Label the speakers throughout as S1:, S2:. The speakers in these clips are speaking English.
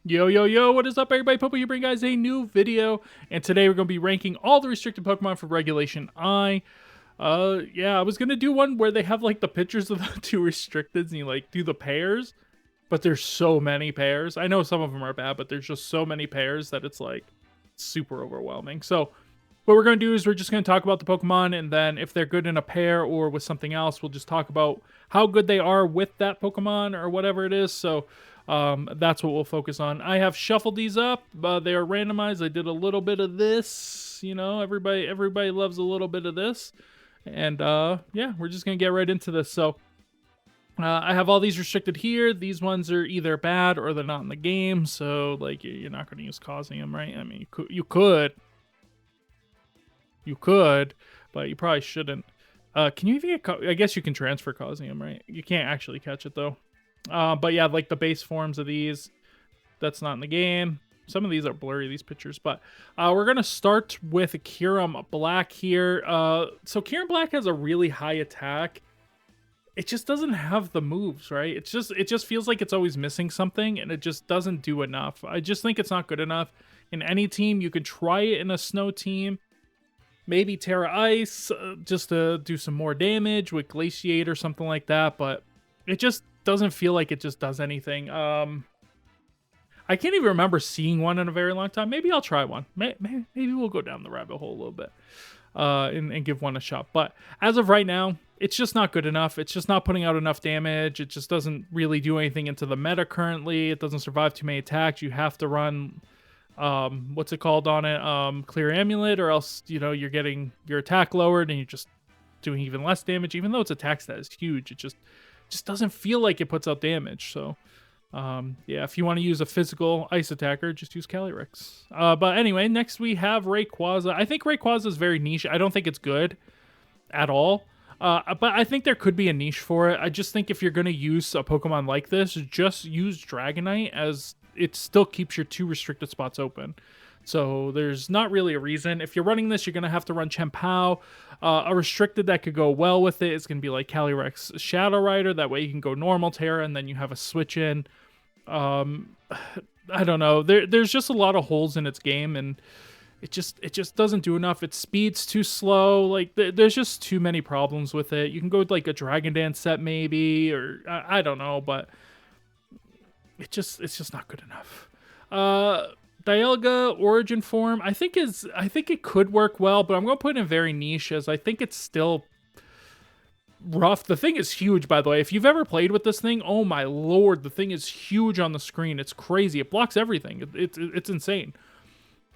S1: Yo, yo, yo, what is up, everybody? Popo here bringing guys a new video, and today we're going to be ranking all the restricted Pokemon for Regulation I. Yeah, I was going to do one where they have, like, the pictures of the two restricteds, and you, like, do the pairs, but there's so many pairs. I know some of them are bad, but there's just so many pairs that it's, like, super overwhelming. So, what we're going to do is we're just going to talk about the Pokemon, and then if they're good in a pair or with something else, we'll just talk about how good they are with that Pokemon or whatever it is. So, that's what we'll focus on. I have shuffled these up. They are randomized. I did a little bit of this. You know, everybody loves a little bit of this. And yeah, we're just gonna get right into this. So I have all these restricted here. These ones are either bad or they're not in the game. So like you're not gonna use Causium, right? I mean, you could, but you probably shouldn't. Can you even get? I guess you can transfer Causium, right? You can't actually catch it though. But yeah, like the base forms of these, that's not in the game. Some of these are blurry, these pictures, but we're gonna start with Kyurem Black here. So Kyurem Black has a really high attack. It just doesn't have the moves, right? It just feels like it's always missing something, and it just doesn't do enough. I just think it's not good enough. In any team, you could try it in a snow team. Maybe Terra Ice, just to do some more damage with Glaciate or something like that, but it just doesn't feel like it just does anything. I can't even remember seeing one in a very long time. Maybe I'll try one. Maybe we'll go down the rabbit hole a little bit and give one a shot. But as of right now, it's just not good enough. It's just not putting out enough damage. It just doesn't really do anything into the meta currently. It doesn't survive too many attacks. You have to run, what's it called on it? Clear Amulet, or else, you know, you're getting your attack lowered and you're just doing even less damage. Even though its attack stat is huge, it just doesn't feel like it puts out damage. So yeah, if you want to use a physical ice attacker, just use Calyrex. But anyway, next we have Rayquaza. I think Rayquaza is very niche. I don't think it's good at all. But I think there could be a niche for it. I just think if you're going to use a Pokemon like this, just use Dragonite, as it still keeps your two restricted spots open. So there's not really a reason. If you're running this, you're going to have to run Chien-Pao. A restricted that could go well with it is going to be like Calyrex Shadow Rider. That way you can go normal Terra, and then you have a switch in. I don't know. There's just a lot of holes in its game, and it just doesn't do enough. Its speed's too slow. Like there's just too many problems with it. You can go with like a Dragon Dance set maybe, or I don't know, but it's just not good enough. Dialga Origin Form, I think it could work well, but I'm gonna put it in very niche, as I think it's still rough. The thing is huge, by the way. If you've ever played with this thing, oh my lord, the thing is huge on the screen. It's crazy. It blocks everything. It's insane.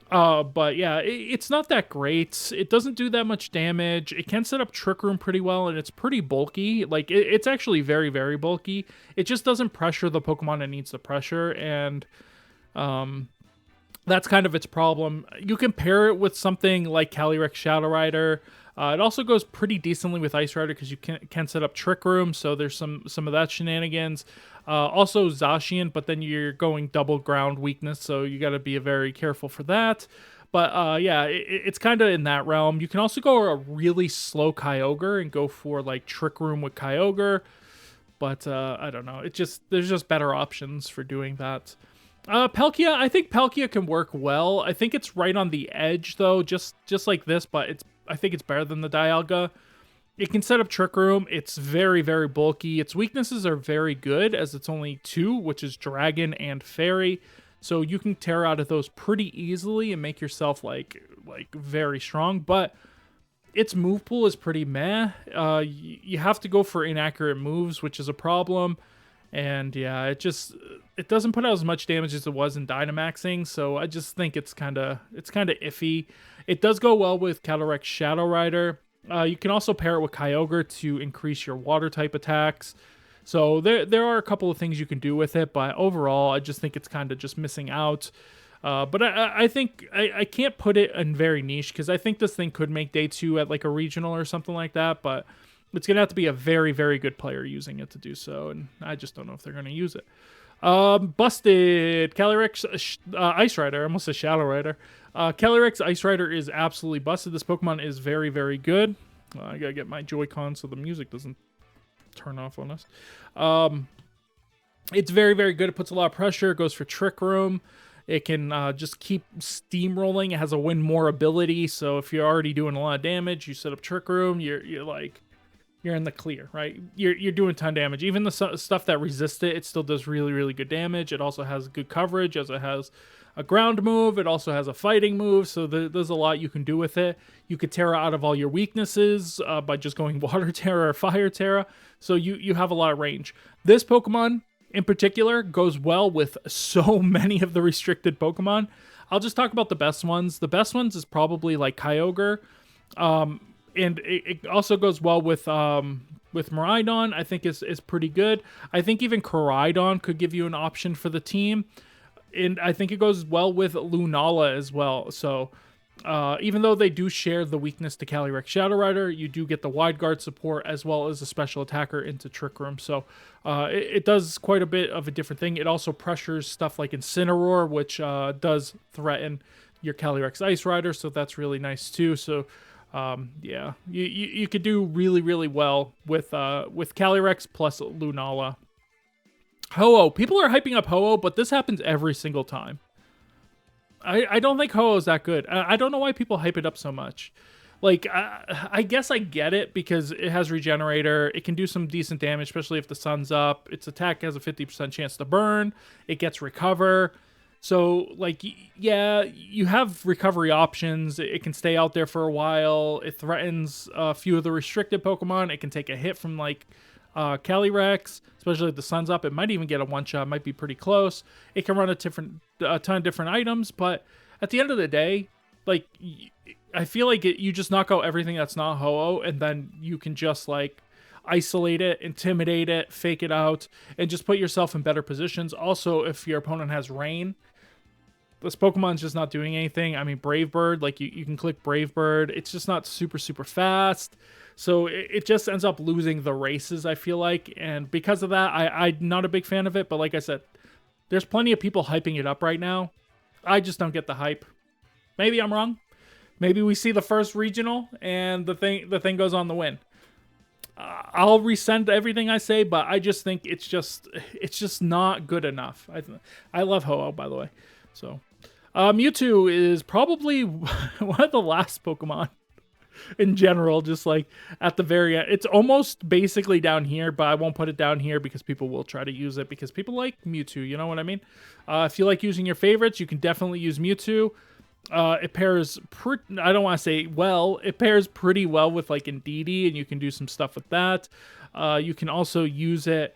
S1: But yeah, it's not that great. It doesn't do that much damage. It can set up Trick Room pretty well, and it's pretty bulky. Like it's actually very, very bulky. It just doesn't pressure the Pokemon it needs to pressure, and that's kind of its problem. You can pair it with something like Calyrex Shadow Rider. It also goes pretty decently with Ice Rider, because you can set up Trick Room, so there's some of that shenanigans. Also Zacian, but then you're going double ground weakness, so you got to be very careful for that. But yeah, it's kind of in that realm. You can also go a really slow Kyogre and go for like Trick Room with Kyogre, but I don't know. There's just better options for doing that. Palkia, I think Palkia can work well. I think it's right on the edge though, just like this, but I think it's better than the Dialga. It can set up Trick Room. It's very, very bulky. Its weaknesses are very good, as it's only two, which is Dragon and Fairy. So you can tear out of those pretty easily and make yourself like very strong. But its move pool is pretty meh. You have to go for inaccurate moves, which is a problem. And yeah, it doesn't put out as much damage as it was in Dynamaxing, so I just think it's kind of iffy. It does go well with Calyrex Shadow Rider. You can also pair it with Kyogre to increase your water type attacks. So there are a couple of things you can do with it, but overall, I just think it's kind of just missing out. But I think I can't put it in very niche, because I think this thing could make day 2 at like a regional or something like that, but it's going to have to be a very, very good player using it to do so, and I just don't know if they're going to use it. Busted. Calyrex Ice Rider. I almost said Shadow Rider. Calyrex Ice Rider is absolutely busted. This Pokemon is very, very good. I gotta get my Joy-Con so the music doesn't turn off on us. It's very, very good. It puts a lot of pressure. It goes for Trick Room. It can just keep steamrolling. It has a win more ability. So if you're already doing a lot of damage, you set up Trick Room. You're in the clear, right? You're doing a ton of damage. Even the stuff that resists it, it still does really, really good damage. It also has good coverage, as it has a ground move. It also has a fighting move, so there's a lot you can do with it. You could Terra out of all your weaknesses by just going Water Terra or Fire Terra, so you have a lot of range. This Pokemon, in particular, goes well with so many of the restricted Pokemon. I'll just talk about the best ones. The best ones is probably like Kyogre. And it also goes well with Miraidon. I think is pretty good. I think even Koraidon could give you an option for the team. And I think it goes well with Lunala as well. So even though they do share the weakness to Calyrex Shadow Rider, you do get the wide guard support as well as a special attacker into Trick Room. So it does quite a bit of a different thing. It also pressures stuff like Incineroar, which does threaten your Calyrex Ice Rider. So that's really nice too. So yeah, you could do really, really well with Calyrex plus Lunala. Ho-Oh. People are hyping up Ho-Oh, but this happens every single time. I don't think Ho-Oh is that good. I don't know why people hype it up so much. Like, I guess I get it because it has Regenerator. It can do some decent damage, especially if the sun's up. Its attack has a 50% chance to burn. It gets Recover. So, like, yeah, you have recovery options. It can stay out there for a while. It threatens a few of the restricted Pokemon. It can take a hit from, like, Calyrex, especially if the sun's up. It might even get a one-shot. It might be pretty close. It can run a ton of different items, but at the end of the day, like, I feel like you just knock out everything that's not Ho-Oh, and then you can just, like, isolate it, intimidate it, fake it out, and just put yourself in better positions. Also, if your opponent has Rain, this Pokemon's just not doing anything. I mean, Brave Bird, like, you can click Brave Bird. It's just not super, super fast. So it just ends up losing the races, I feel like. And because of that, I'm not a big fan of it. But like I said, there's plenty of people hyping it up right now. I just don't get the hype. Maybe I'm wrong. Maybe we see the first regional and the thing goes on the win. I'll resend everything I say, but I just think it's just not good enough. I love Ho-Oh, by the way. So Mewtwo is probably one of the last Pokemon in general, just like at the very end. It's almost basically down here, but I won't put it down here because people will try to use it because people like Mewtwo, you know what I mean? If you like using your favorites, you can definitely use Mewtwo. It pairs I don't want to say well, it pairs pretty well with like Indeedee, and you can do some stuff with that. You can also use it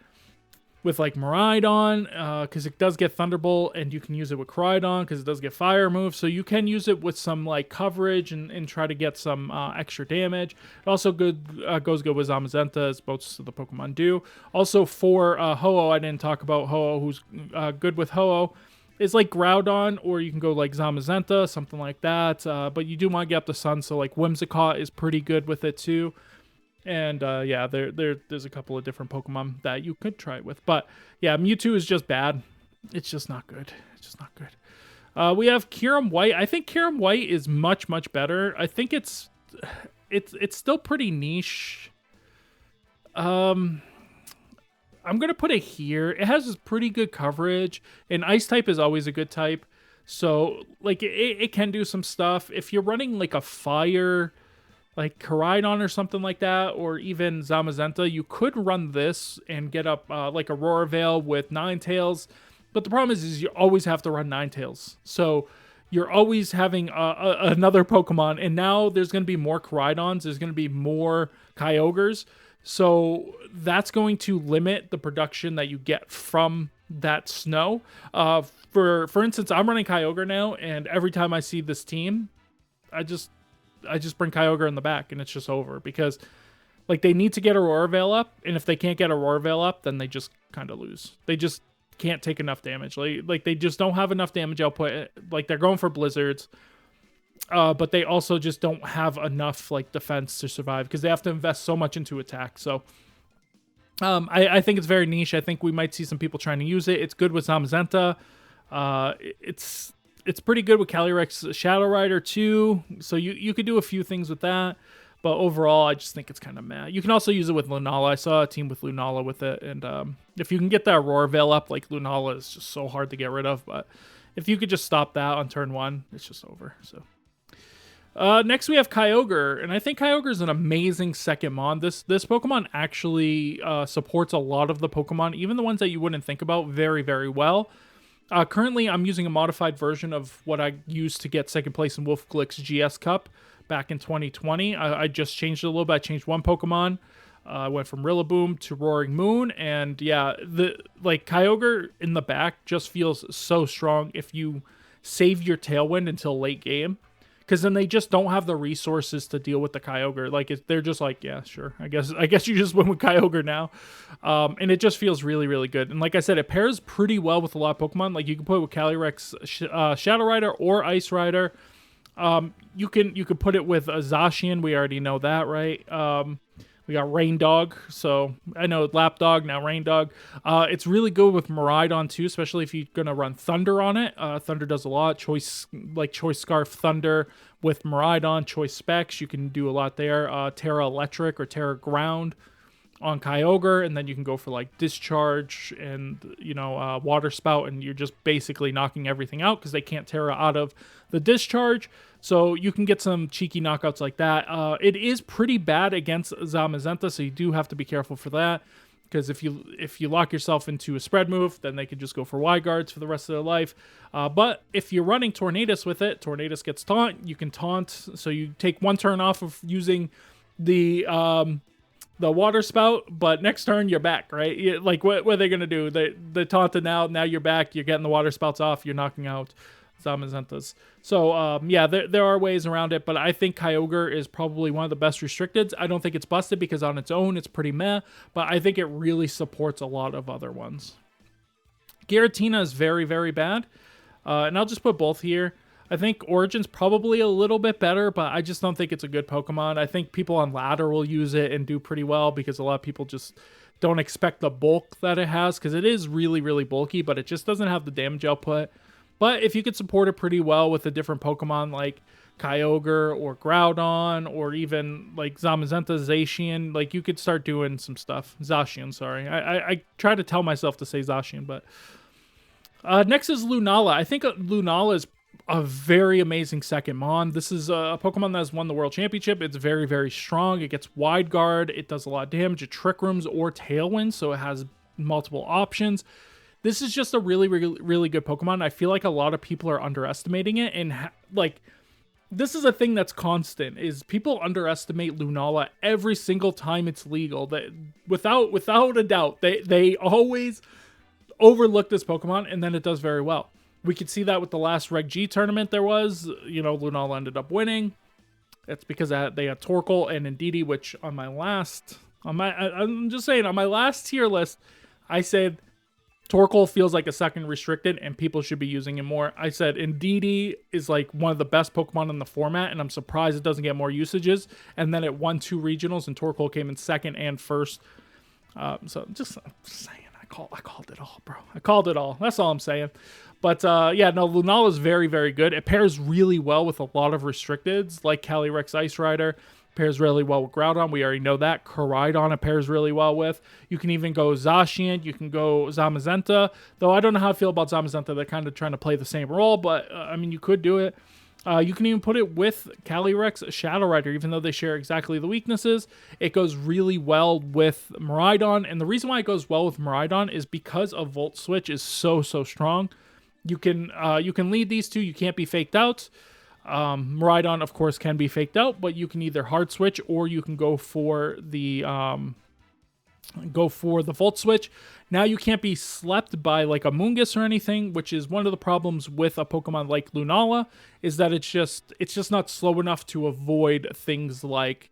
S1: with like Miraidon, because it does get Thunderbolt, and you can use it with Koraidon because it does get Fire Move. So you can use it with some like coverage and try to get some extra damage. It also goes good with Zamazenta, as most of the Pokemon do. Also for Ho-Oh, I didn't talk about Ho-Oh, who's good with Ho-Oh. It's like Groudon, or you can go like Zamazenta, something like that. But you do want to get up the sun, so like Whimsicott is pretty good with it too. And yeah, there's a couple of different Pokemon that you could try it with. But yeah, Mewtwo is just bad. It's just not good. It's just not good. We have Kyurem White. I think Kyurem White is much, much better. I think it's still pretty niche. I'm going to put it here. It has pretty good coverage, and Ice type is always a good type. So, like, it can do some stuff. If you're running, like, a Fire, like Koraidon or something like that, or even Zamazenta, you could run this and get up, like, Aurora Veil with Ninetales. But the problem is you always have to run Ninetales. So, you're always having another Pokemon, and now there's going to be more Koraidons. There's going to be more Kyogres. So that's going to limit the production that you get from that snow. For instance, I'm running Kyogre now, and every time I see this team, I just bring Kyogre in the back, and it's just over because, like, they need to get Aurora Veil up, and if they can't get Aurora Veil up, then they just kind of lose. They just can't take enough damage. Like they just don't have enough damage output. Like, they're going for Blizzards. But they also just don't have enough like defense to survive because they have to invest so much into attack. So I think it's very niche. I think we might see some people trying to use it. It's good with Zamazenta. It's pretty good with Calyrex Shadow Rider too. So you could do a few things with that. But overall, I just think it's kind of meh. You can also use it with Lunala. I saw a team with Lunala with it, and if you can get that Aurora Veil up, like Lunala is just so hard to get rid of. But if you could just stop that on turn 1, it's just over. So next we have Kyogre, and I think Kyogre is an amazing second mon. This Pokemon actually supports a lot of the Pokemon, even the ones that you wouldn't think about, very, very well. Currently, I'm using a modified version of what I used to get second place in Wolf Glick's GS Cup back in 2020. I just changed it a little bit. I changed one Pokemon. I went from Rillaboom to Roaring Moon, and yeah, Kyogre in the back just feels so strong if you save your Tailwind until late game, because then they just don't have the resources to deal with the Kyogre. Like they're just like, yeah, sure, I guess you just went with Kyogre now, and it just feels really, really good. And like I said, it pairs pretty well with a lot of Pokemon. Like you can put it with Calyrex, Shadow Rider, or Ice Rider. You could put it with a Zacian. We already know that, right? We got Rain Dog, so I know Lapdog, now Rain Dog. It's really good with Miraidon too, especially if you're gonna run Thunder on it. Thunder does a lot. Choice Scarf Thunder with Miraidon, Choice Specs. You can do a lot there. Terra Electric or Terra Ground on Kyogre, and then you can go for like Discharge and Water Spout, and you're just basically knocking everything out because they can't Terra out of the Discharge. So you can get some cheeky knockouts like that. It is pretty bad against Zamazenta, so you do have to be careful for that, because if you lock yourself into a spread move, then they can just go for Y guards for the rest of their life. But if you're running Tornadus with it, Tornadus gets taunt. You can taunt, so you take one turn off of using the Water Spout, but next turn you're back, right? Like what are they gonna do? They taunted now you're back. You're getting the Water Spouts off. You're knocking out Zamazentas. So yeah, there are ways around it, but I think Kyogre is probably one of the best restricteds. I don't think it's busted because on its own it's pretty meh, but I think it really supports a lot of other ones. Giratina is very, very bad, and I'll just put both here. I think Origin's probably a little bit better, but I just don't think it's a good Pokemon. I think people on ladder will use it and do pretty well because a lot of people just don't expect the bulk that it has, because it is really, really bulky, but it just doesn't have the damage output. But if you could support it pretty well with a different Pokemon like Kyogre or Groudon or even like Zamazenta, Zacian, like you could start doing some stuff. Zacian, sorry. I try to tell myself to say Zacian, but next is Lunala. I think Lunala is a very amazing second mon. This is a Pokemon that has won the World Championship. It's very, very strong. It gets Wide Guard. It does a lot of damage. It Trick Rooms or Tailwind, so it has multiple options. This is just a really, really, really good Pokemon. I feel like a lot of people are underestimating it, and this is a thing that's constant, is people underestimate Lunala every single time it's legal. That without a doubt, they always overlook this Pokemon, and then it does very well. We could see that with the last Reg G tournament there was. Lunala ended up winning. It's because they had Torkoal and Indeedee, which on my last tier list, I said Torkoal feels like a second restricted and people should be using it more. I said Indeedee is like one of the best Pokemon in the format, and I'm surprised it doesn't get more usages. And then it won 2 regionals, and Torkoal came in second and first. So I'm just saying, I called it all, bro. I called it all. That's all I'm saying. But yeah, no, Lunala is very, very good. It pairs really well with a lot of restricteds, like Calyrex Ice Rider. Pairs really well with Groudon. We already know that. Koraidon it pairs really well with. You can even go Zacian. You can go Zamazenta. Though I don't know how I feel about Zamazenta. They're kind of trying to play the same role, but I mean, you could do it. You can even put it with Calyrex Shadow Rider, even though they share exactly the weaknesses. It goes really well with Miraidon, and the reason why it goes well with Miraidon is because a Volt Switch is so strong. You can lead these two. You can't be faked out. Miraidon, of course, can be faked out, but you can either hard switch or you can go for the Volt Switch. Now you can't be slept by like a Moongus or anything, which is one of the problems with a Pokemon like Lunala, is that it's just not slow enough to avoid things like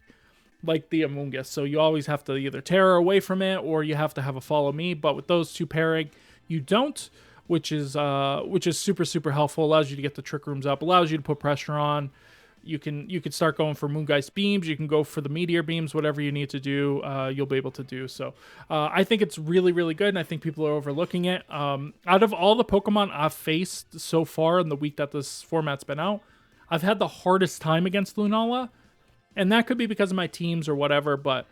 S1: the Amoonguss. So you always have to either tear away from it or you have to have a follow me. But with those two pairing, you don't, which is super helpful. Allows you to get the Trick Rooms up, allows you to put pressure on. You can start going for Moongeist Beams. You can go for the Meteor Beams, whatever you need to do, you'll be able to do. So I think it's really, really good, and I think people are overlooking it. Out of all the Pokemon I've faced so far in the week that this format's been out, I've had the hardest time against Lunala. And that could be because of my teams or whatever, but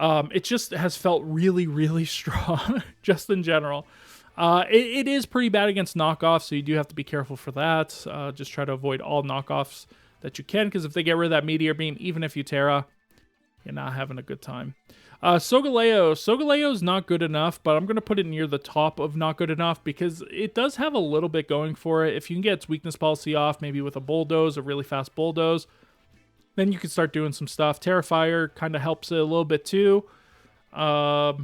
S1: it just has felt really, really strong, just in general. It is pretty bad against knockoffs, so you do have to be careful for that. Just try to avoid all knockoffs that you can, because if they get rid of that Meteor Beam, even if you Terra, you're not having a good time. Solgaleo is not good enough, but I'm going to put it near the top of not good enough because it does have a little bit going for it. If you can get its weakness policy off, maybe with a Bulldoze, a really fast Bulldoze, then you can start doing some stuff. Terrifier kind of helps it a little bit too. I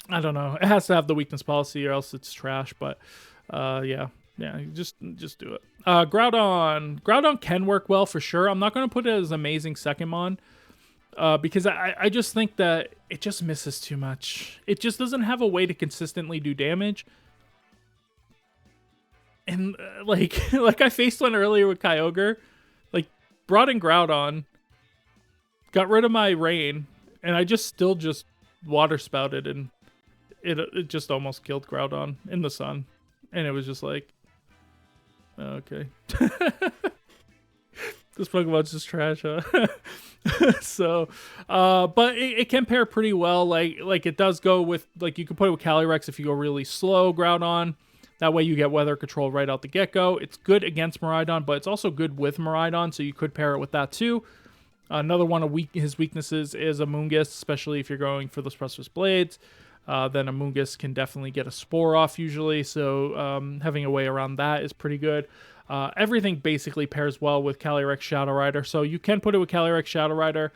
S1: don't know. It has to have the weakness policy or else it's trash, but yeah, just do it. Groudon can work well for sure. I'm not going to put it as amazing second mon. Because I just think that it just misses too much. It just doesn't have a way to consistently do damage. And like I faced one earlier with Kyogre, like brought in Groudon, got rid of my rain, and I still water spouted, and it just almost killed Groudon in the sun, and it was just like, okay. This Pokemon's just trash, huh? So, but it can pair pretty well. Like it does go with, like, you can put it with Calyrex if you go really slow Groudon. That way you get weather control right out the get-go. It's good against Miraidon, but it's also good with Miraidon, so you could pair it with that too. Another one of his weaknesses is Amoonguss, especially if you're going for those Precipice Blades. Then Amoonguss can definitely get a Spore off usually, so having a way around that is pretty good. Everything basically pairs well with Calyrex Shadow Rider, so you can put it with Calyrex Shadow Rider.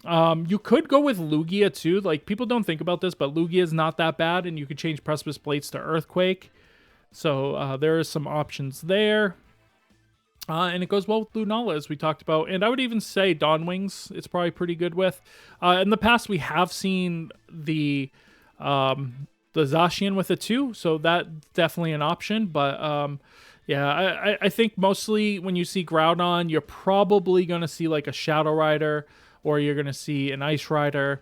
S1: You could go with Lugia too. Like, people don't think about this, but Lugia is not that bad, and you could change Precipice Blades to Earthquake. So there are some options there. And it goes well with Lunala, as we talked about. And I would even say Dawn Wings it's probably pretty good with. In the past, we have seen the Zacian with it too, so that's definitely an option. But yeah, I think mostly when you see Groudon, you're probably going to see like a Shadow Rider, or you're going to see an Ice Rider,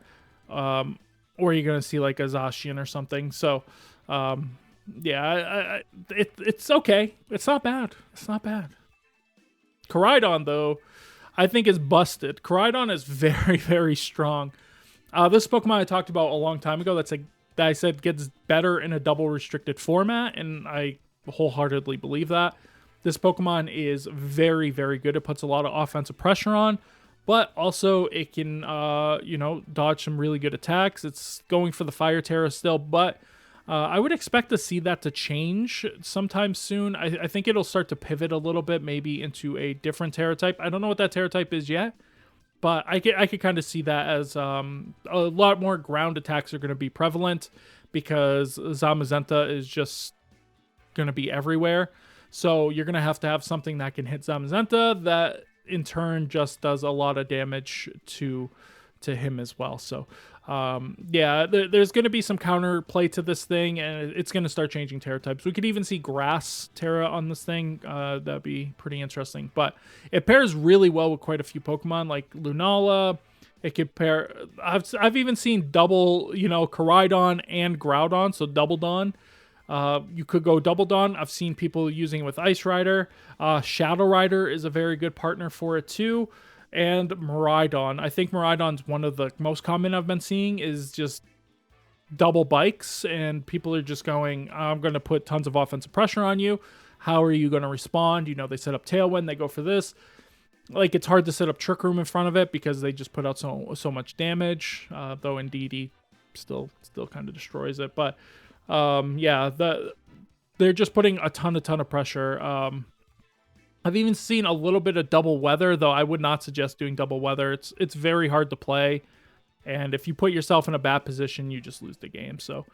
S1: or you're going to see like a Zacian or something. So yeah, it's okay. It's not bad. It's not bad. Koraidon, though, I think is busted. Koraidon is very, very strong. This Pokemon I talked about a long time ago that I said gets better in a double restricted format, and I wholeheartedly believe that. This Pokemon is very, very good. It puts a lot of offensive pressure on, but also it can, dodge some really good attacks. It's going for the Fire Terra still, but I would expect to see that to change sometime soon. I think it'll start to pivot a little bit, maybe into a different Terra type. I don't know what that Terra type is yet, but I could kind of see that as a lot more ground attacks are going to be prevalent, because Zamazenta is just going to be everywhere. So you're going to have something that can hit Zamazenta that in turn just does a lot of damage to him as well. So yeah, there's going to be some counter play to this thing, and it's going to start changing Terra types. We could even see Grass Terra on this thing. That'd be pretty interesting. But it pairs really well with quite a few Pokemon, like Lunala. It could pair. I've even seen double, Koraidon and Groudon, so Double Dawn. You could go Double Dawn. I've seen people using it with Ice Rider. Shadow Rider is a very good partner for it too. And Miraidon. I think Miraidon's one of the most common I've been seeing is just double bikes, and people are just going, I'm going to put tons of offensive pressure on you. How are you going to respond? They set up Tailwind, they go for this. Like, it's hard to set up Trick Room in front of it because they just put out so much damage, though Indeedee still kind of destroys it. But yeah, they're just putting a ton of pressure. I've even seen a little bit of double weather, though I would not suggest doing double weather. It's very hard to play, and if you put yourself in a bad position, you just lose the game. So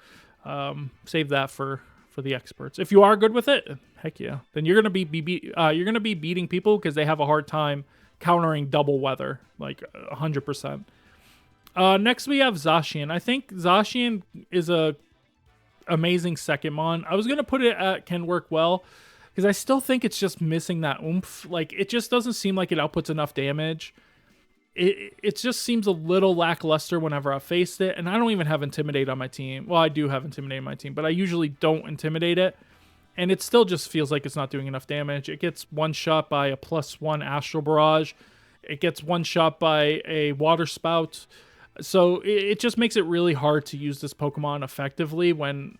S1: save that for the experts. If you are good with it, heck yeah, then you're gonna be beating people because they have a hard time countering double weather, like 100%. Next we have Zacian. I think Zacian is a amazing second mon. I was gonna put it at can work well, because I still think it's just missing that oomph. Like, it just doesn't seem like it outputs enough damage. It just seems a little lackluster whenever I faced it, and I don't even have Intimidate on my team. Well, I do have Intimidate on my team, but I usually don't Intimidate it, and it still just feels like it's not doing enough damage. It gets one shot by a +1 Astral Barrage. It gets one shot by a water spout. So it just makes it really hard to use this Pokemon effectively when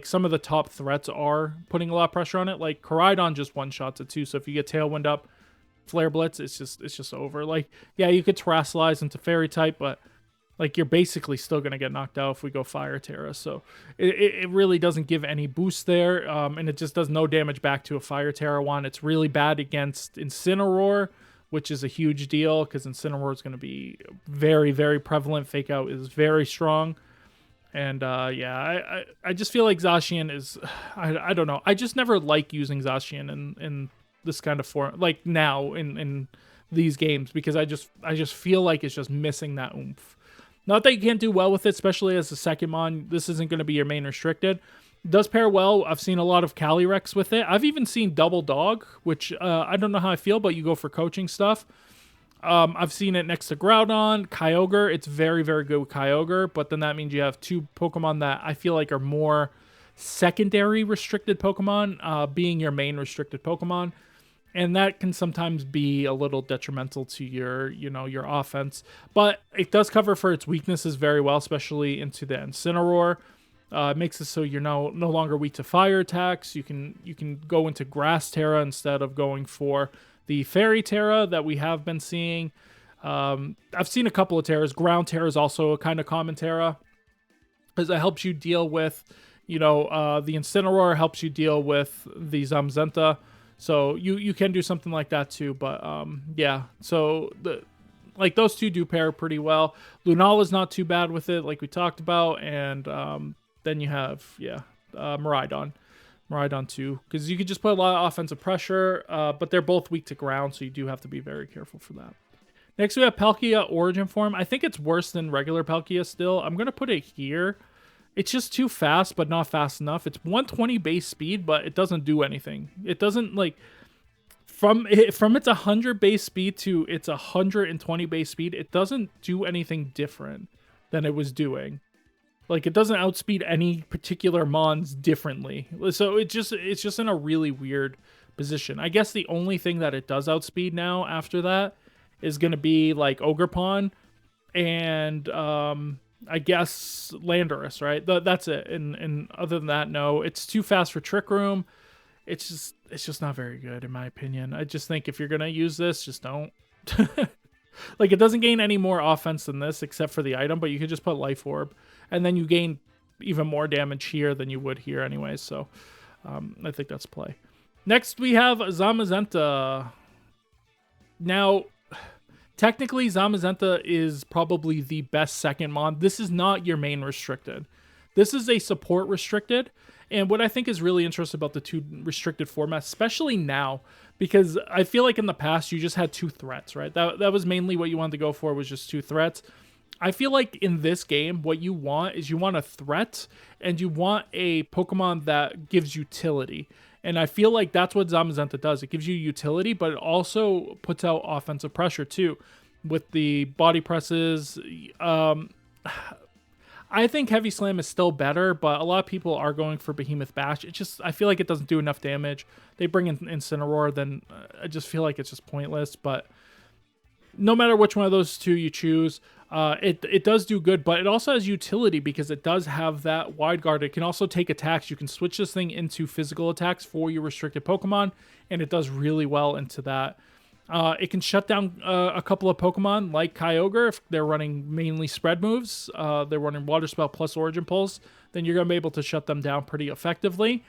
S1: some of the top threats are putting a lot of pressure on it. Like Koraidon just one shots it too. So if you get Tailwind up, Flare Blitz, it's just over. Like, yeah, you could Terrasilize into Fairy type, but like you're basically still gonna get knocked out if we go Fire Terra. So it really doesn't give any boost there, and it just does no damage back to a Fire Terra one. It's really bad against Incineroar, which is a huge deal because Incineroar is going to be very, very prevalent. Fake Out is very strong. And yeah, I just feel like Zacian is, I don't know. I just never like using Zacian in this kind of form, like now in these games, because I just feel like it's just missing that oomph. Not that you can't do well with it, especially as a second mon. This isn't going to be your main restricted. Does pair well. I've seen a lot of Calyrex with it. I've even seen Double Dog, which I don't know how I feel, but you go for coaching stuff. I've seen it next to Groudon, Kyogre. It's very, very good with Kyogre, but then that means you have two Pokemon that I feel like are more secondary restricted Pokemon, being your main restricted Pokemon. And that can sometimes be a little detrimental to your offense. But it does cover for its weaknesses very well, especially into the Incineroar. It makes it so you're no longer weak to fire attacks. You can go into Grass Terra instead of going for the Fairy Terra that we have been seeing. I've seen a couple of Terras. Ground Terra is also a kind of common Terra, because it helps you deal with, the Incineroar helps you deal with the Zamazenta. So you can do something like that too. But yeah, so those two do pair pretty well. Lunala's not too bad with it, like we talked about, and then you have, Miraidon too, because you could just put a lot of offensive pressure, but they're both weak to ground, so you do have to be very careful for that. Next, we have Palkia Origin Form. I think it's worse than regular Palkia still. I'm going to put it here. It's just too fast, but not fast enough. It's 120 base speed, but it doesn't do anything. It doesn't, from its 100 base speed to its 120 base speed, it doesn't do anything different than it was doing. Like, it doesn't outspeed any particular mons differently. So it's just in a really weird position. I guess the only thing that it does outspeed now after that is going to be like Ogerpon and I guess Landorus, right? That's it. And other than that, no. It's too fast for Trick Room. It's just not very good in my opinion. I just think if you're going to use this, just don't. Like, it doesn't gain any more offense than this except for the item, but you could just put Life Orb, and then you gain even more damage here than you would here anyways. So I think that's play. Next, we have Zamazenta. Now, technically, Zamazenta is probably the best second mon. This is not your main restricted. This is a support restricted. And what I think is really interesting about the two restricted formats, especially now, because I feel like in the past you just had two threats, right? That was mainly what you wanted to go for, was just two threats. I feel like in this game, what you want is you want a threat and you want a Pokemon that gives utility. And I feel like that's what Zamazenta does. It gives you utility, but it also puts out offensive pressure too with the body presses. I think Heavy Slam is still better, but a lot of people are going for Behemoth Bash. I feel like it doesn't do enough damage. They bring in Incineroar, then I just feel like it's just pointless. But no matter which one of those two you choose, it does do good, but it also has utility because it does have that Wide Guard. It can also take attacks. You can switch this thing into physical attacks for your restricted Pokemon, and it does really well into that. It can shut down a couple of Pokemon like Kyogre if they're running mainly spread moves. They're running Water Spell plus Origin Pulse, then you're going to be able to shut them down pretty effectively.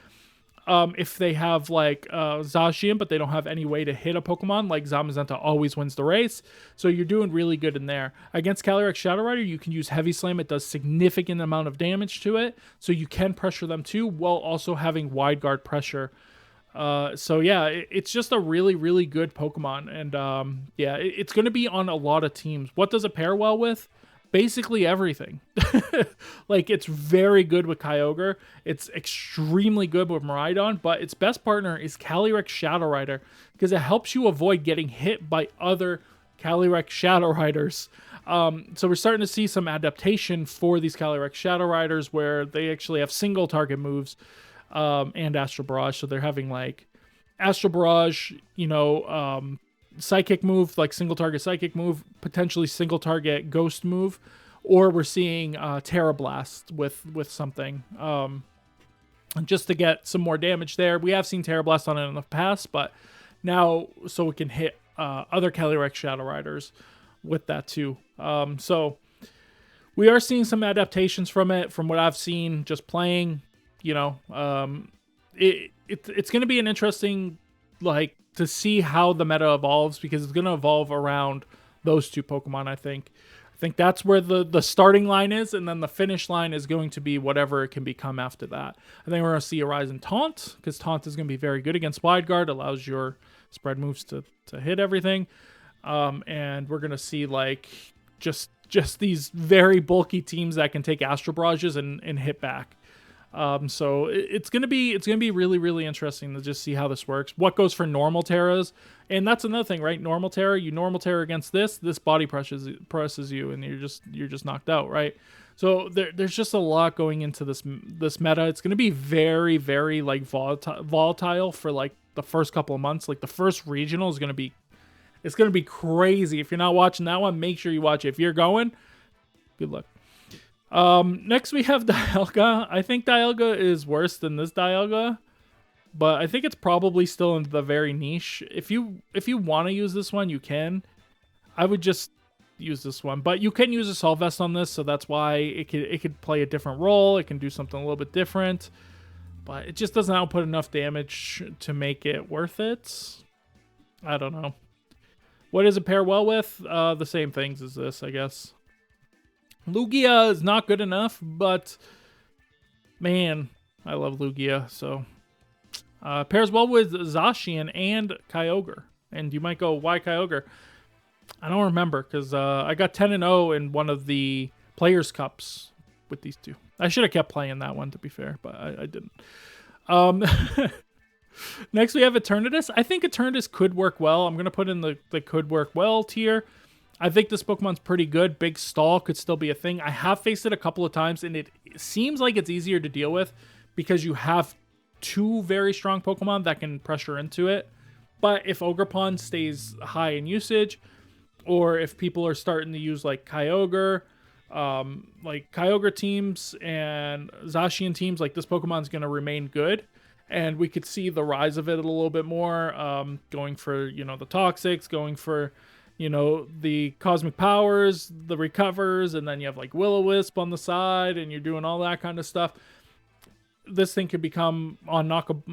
S1: If they have like Zacian, but they don't have any way to hit a Pokemon, like Zamazenta always wins the race. So you're doing really good in there. Against Calyrex Shadow Rider, you can use Heavy Slam. It does significant amount of damage to it. So you can pressure them too, while also having Wide Guard pressure. So yeah, it's just a really, really good Pokemon. And yeah, it's going to be on a lot of teams. What does it pair well with? Basically everything. Like, it's very good with Kyogre. It's extremely good with Miraidon, but its best partner is Calyrex Shadow Rider because it helps you avoid getting hit by other Calyrex Shadow Riders. So we're starting to see some adaptation for these Calyrex Shadow Riders where they actually have single target moves. And Astral Barrage, so they're having like Astral Barrage, psychic move, like single target psychic move, potentially single target ghost move, or we're seeing Terra Blast with something. Just to get some more damage there. We have seen Terra Blast on it in the past, but now so we can hit other Caly-I Shadow Riders with that too. So we are seeing some adaptations from it, from what I've seen just playing. You know, it's going to be an interesting, like, to see how the meta evolves, because it's going to evolve around those two Pokemon, I think. I think that's where the starting line is, and then the finish line is going to be whatever it can become after that. I think we're going to see a rise in Taunt, because Taunt is going to be very good against Wide Guard, allows your spread moves to hit everything. And we're going to see, like, just these very bulky teams that can take Astro Barrages and hit back. So it's gonna be really, really interesting to just see how this works. What goes for normal Terras, and that's another thing, right? Normal Terra, you normal Terra against this body presses you, and you're just knocked out, right? So there's just a lot going into this meta. It's gonna be very, very like volatile for like the first couple of months. Like the first regional is gonna be crazy. If you're not watching that one, make sure you watch it. If you're going, good luck. Next we have Dialga. I think Dialga is worse than this Dialga, but I think it's probably still in the very niche. If you want to use this one, you can. I would just use this one, but you can use a Assault Vest on this, so that's why it could play a different role. It can do something a little bit different, but it just doesn't output enough damage to make it worth it. I don't know. What does it pair well with? The same things as this, I guess. Lugia is not good enough, but man, I love Lugia. So pairs well with Zacian and Kyogre. And you might go, why Kyogre? I don't remember, because I got 10-0 in one of the Players' Cups with these two. I should have kept playing that one, to be fair, but I didn't. Next, we have Eternatus. I think Eternatus could work well. I'm going to put in the could work well tier. I think this Pokemon's pretty good. Big Stall could still be a thing. I have faced it a couple of times, and it seems like it's easier to deal with because you have two very strong Pokemon that can pressure into it. But if Ogerpon stays high in usage, or if people are starting to use like Kyogre teams and Zacian teams, like this Pokemon's going to remain good. And we could see the rise of it a little bit more, going for, you know, the Toxics, going for, you know, the Cosmic Powers, the Recovers, and then you have like Will-O-Wisp on the side, and you're doing all that kind of stuff. This thing could become knockoutable,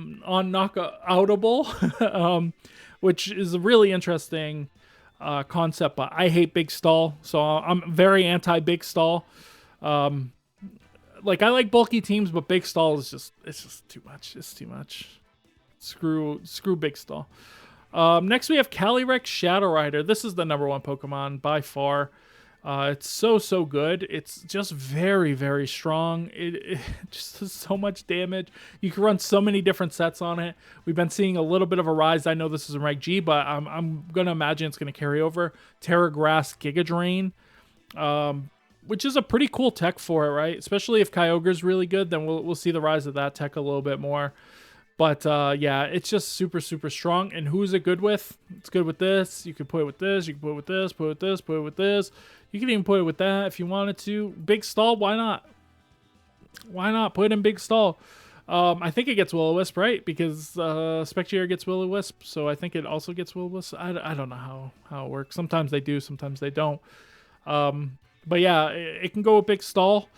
S1: which is a really interesting concept, but I hate Big Stall, so I'm very anti-Big Stall. Like, I like bulky teams, but Big Stall is just too much. It's too much. Screw Big Stall. Next we have Caly-I Shadow Rider. This is the #1 Pokemon by far. It's so good. It's just very, very strong. It just does so much damage. You can run so many different sets on it. We've been seeing a little bit of a rise. I know this is in Reg G, but I'm gonna imagine it's gonna carry over. Terra Grass Giga Drain. Which is a pretty cool tech for it, right? Especially if Kyogre's really good, then we'll see the rise of that tech a little bit more. But yeah, it's just super strong. And who's it good with? It's good with this. You could put it with this. You can put it with this. Put it with this. Put it with this. You can even put it with that if you wanted to. Big Stall, why not? Why not put it in Big Stall? I think it gets Will-O-Wisp, right? Because Spectrier gets Will-O-Wisp, so I think it also gets Will-O-Wisp. I don't know how it works. Sometimes they do, sometimes they don't. But yeah, it can go with Big Stall.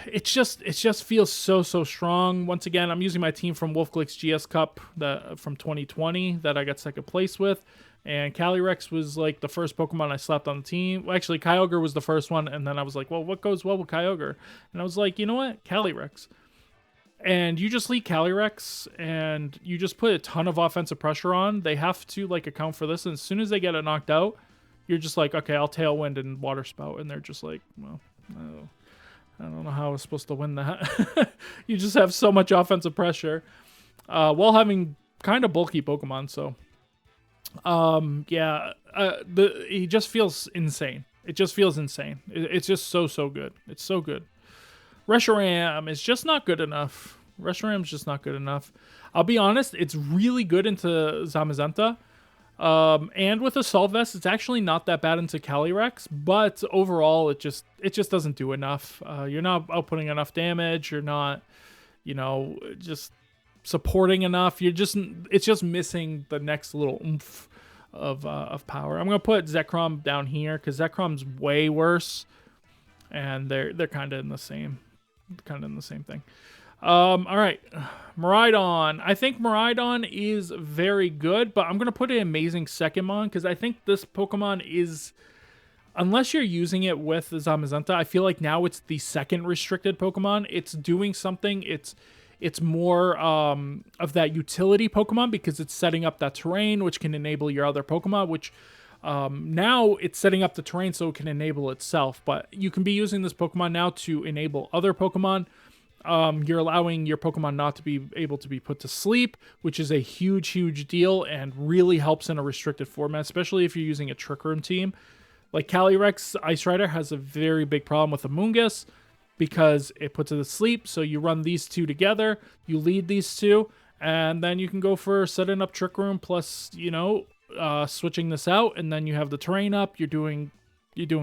S1: It just feels so strong. Once again, I'm using my team from Wolfglick's GS Cup from 2020 that I got second place with. And Calyrex was like the first Pokemon I slapped on the team. Well, actually, Kyogre was the first one. And then I was like, well, what goes well with Kyogre? And I was like, you know what? Calyrex. And you just lead Calyrex and you just put a ton of offensive pressure on. They have to like account for this. And as soon as they get it knocked out, you're just like, okay, I'll Tailwind and Water Spout. And they're just like, well, no. I don't know how I was supposed to win that. You just have so much offensive pressure while having kind of bulky Pokemon. So, yeah, he just feels insane. It just feels insane. It's just so good. It's so good. Reshiram is just not good enough. Reshiram's just not good enough. I'll be honest, it's really good into Zamazenta. And with Assault Vest, it's actually not that bad into Caly-I, but overall, it just doesn't do enough. You're not outputting enough damage. You're not, just supporting enough. It's just missing the next little oomph of power. I'm gonna put Zekrom down here because Zekrom's way worse, and they're kind of in the same thing. All right, Miraidon. I think Miraidon is very good, but I'm gonna put an amazing second on because I think this Pokemon is, unless you're using it with Zamazenta, I feel like now it's the second restricted Pokemon. It's doing something. It's more of that utility Pokemon because it's setting up that terrain, which can enable your other Pokemon, which now it's setting up the terrain so it can enable itself. But you can be using this Pokemon now to enable other Pokemon. You're allowing your Pokemon not to be able to be put to sleep, which is a huge, huge deal and really helps in a restricted format, especially if you're using a Trick Room team. Like Calyrex Ice Rider has a very big problem with Amoonguss because it puts it to sleep. So you run these two together, you lead these two, and then you can go for setting up Trick Room plus, switching this out, and then you have the terrain up. You're doing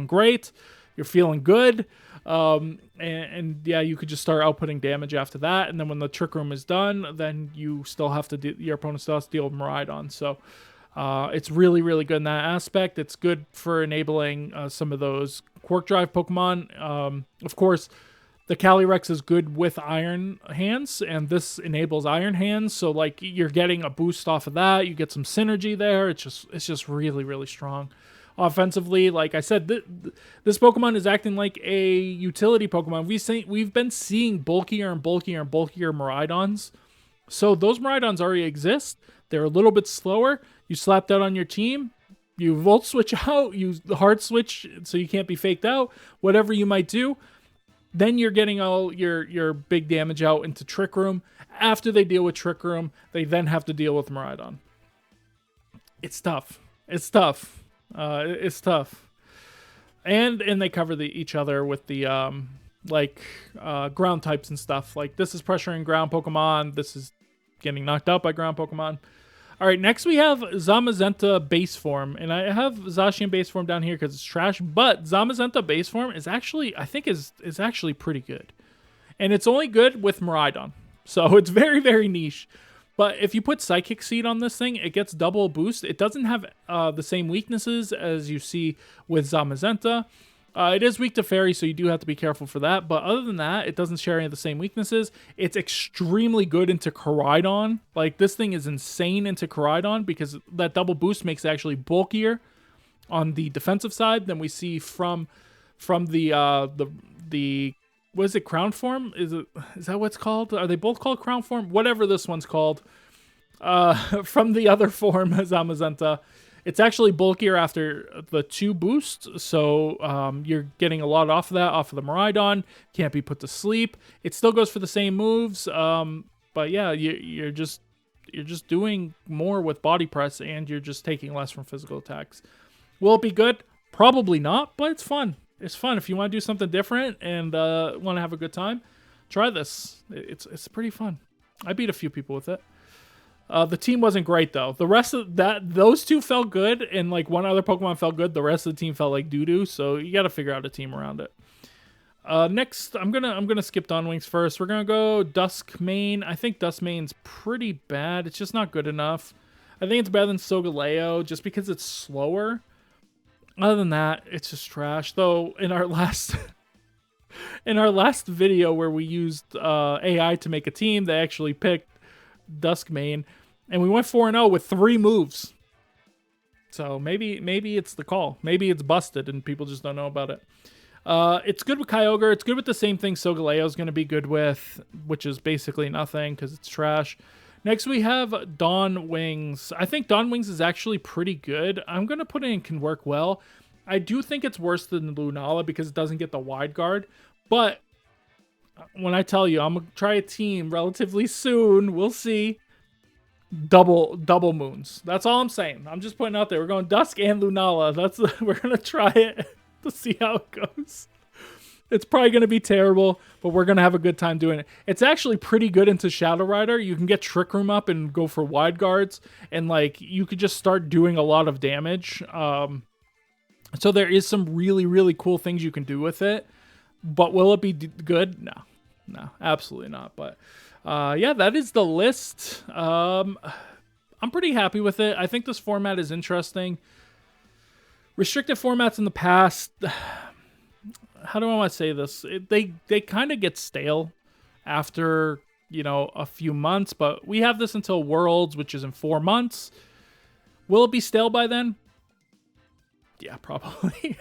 S1: great. You're feeling good. And yeah, you could just start outputting damage after that. And then when the Trick Room is done, then you still have to your opponent still has to deal with Miraidon. So it's really, really good in that aspect. It's good for enabling some of those Quark Drive Pokemon. Of course, the Calyrex is good with Iron Hands, and this enables Iron Hands. So like you're getting a boost off of that. You get some synergy there. It's just really, really strong. Offensively, like I said, this Pokemon is acting like a utility Pokemon. We've been seeing bulkier and bulkier and bulkier Miraidons. So those Miraidons already exist. They're a little bit slower. You slap that on your team. You Volt Switch out. You Hard Switch so you can't be faked out. Whatever you might do. Then you're getting all your big damage out into Trick Room. After they deal with Trick Room, they then have to deal with Miraidon. It's tough. It's tough. It's tough. And they cover each other with the ground types and stuff. Like this is pressuring ground Pokemon. This is getting knocked out by ground Pokemon. All right, next we have Zamazenta base form, and I have Zacian base form down here because it's trash. But Zamazenta base form is actually, I think, is actually pretty good, and it's only good with Miraidon, so it's very, very niche. But if you put Psychic Seed on this thing, it gets double boost. It doesn't have the same weaknesses as you see with Zamazenta. It is weak to Fairy, so you do have to be careful for that. But other than that, it doesn't share any of the same weaknesses. It's extremely good into Koraidon. Like, this thing is insane into Koraidon because that double boost makes it actually bulkier on the defensive side than we see from the what is it, Crown Form? Is that what it's called? Are they both called Crown Form? Whatever this one's called. From the other form, Zamazenta. It's actually bulkier after the 2 boosts, so you're getting a lot off of that, off of the Miraidon. Can't be put to sleep. It still goes for the same moves, but yeah, you're just doing more with body press, and you're just taking less from physical attacks. Will it be good? Probably not, but it's fun. It's fun. If you want to do something different and want to have a good time, try this. It's pretty fun. I beat a few people with it. The team wasn't great though. The rest of those two felt good, and like one other Pokemon felt good. The rest of the team felt like doo-doo. So you got to figure out a team around it. Next, I'm gonna skip Dawnwings first. We're gonna go Duskmane. I think Duskmane's pretty bad. It's just not good enough. I think it's better than Solgaleo just because it's slower. Other than that, it's just trash. Though in our last video where we used AI to make a team, they actually picked Duskmane, and we went 4-0 with 3 moves. So maybe it's the call. Maybe it's busted and people just don't know about it. It's good with Kyogre. It's good with the same thing Solgaleo is going to be good with, which is basically nothing because it's trash. Next we have Dawnwings. I think Dawnwings is actually pretty good. I'm going to put it in can work well. I do think it's worse than Lunala because it doesn't get the wide guard, but when I tell you, I'm going to try a team relatively soon. We'll see. Double moons. That's all I'm saying. I'm just putting out there. We're going Dusk and Lunala. We're going to try it to see how it goes. It's probably going to be terrible, but we're going to have a good time doing it. It's actually pretty good into Shadow Rider. You can get Trick Room up and go for wide guards, and like you could just start doing a lot of damage. So there is some really, really cool things you can do with it, but will it be good? No, absolutely not. But yeah, that is the list. I'm pretty happy with it. I think this format is interesting. Restricted formats in the past, how do I want to say this? They kind of get stale after, a few months, but we have this until Worlds, which is in 4 months. Will it be stale by then? Yeah, probably.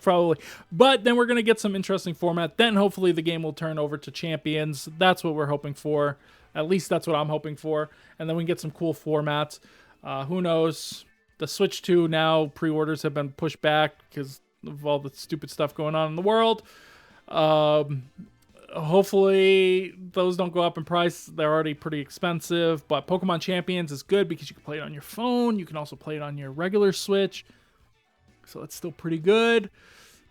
S1: Probably. But then we're going to get some interesting format. Then hopefully the game will turn over to Champions. That's what we're hoping for. At least that's what I'm hoping for. And then we can get some cool formats. Who knows? The Switch 2 now, pre-orders have been pushed back because of all the stupid stuff going on in the world. Hopefully those don't go up in price. They're already pretty expensive. But Pokemon Champions is good because you can play it on your phone. You can also play it on your regular Switch. So it's still pretty good.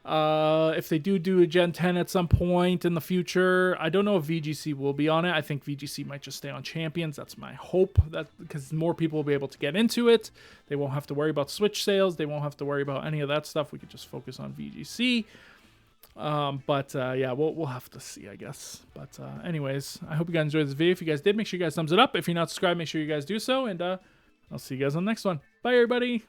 S1: If they do a Gen 10 at some point in the future, I don't know if VGC will be on it. I think VGC might just stay on Champions. That's my hope, that because more people will be able to get into it. They won't have to worry about Switch sales. They won't have to worry about any of that stuff. We could just focus on VGC. Yeah, we'll have to see, I guess. But anyways, I hope you guys enjoyed this video. If you guys did, make sure you guys thumbs it up. If you're not subscribed, make sure you guys do so. And I'll see you guys on the next one. Bye, everybody.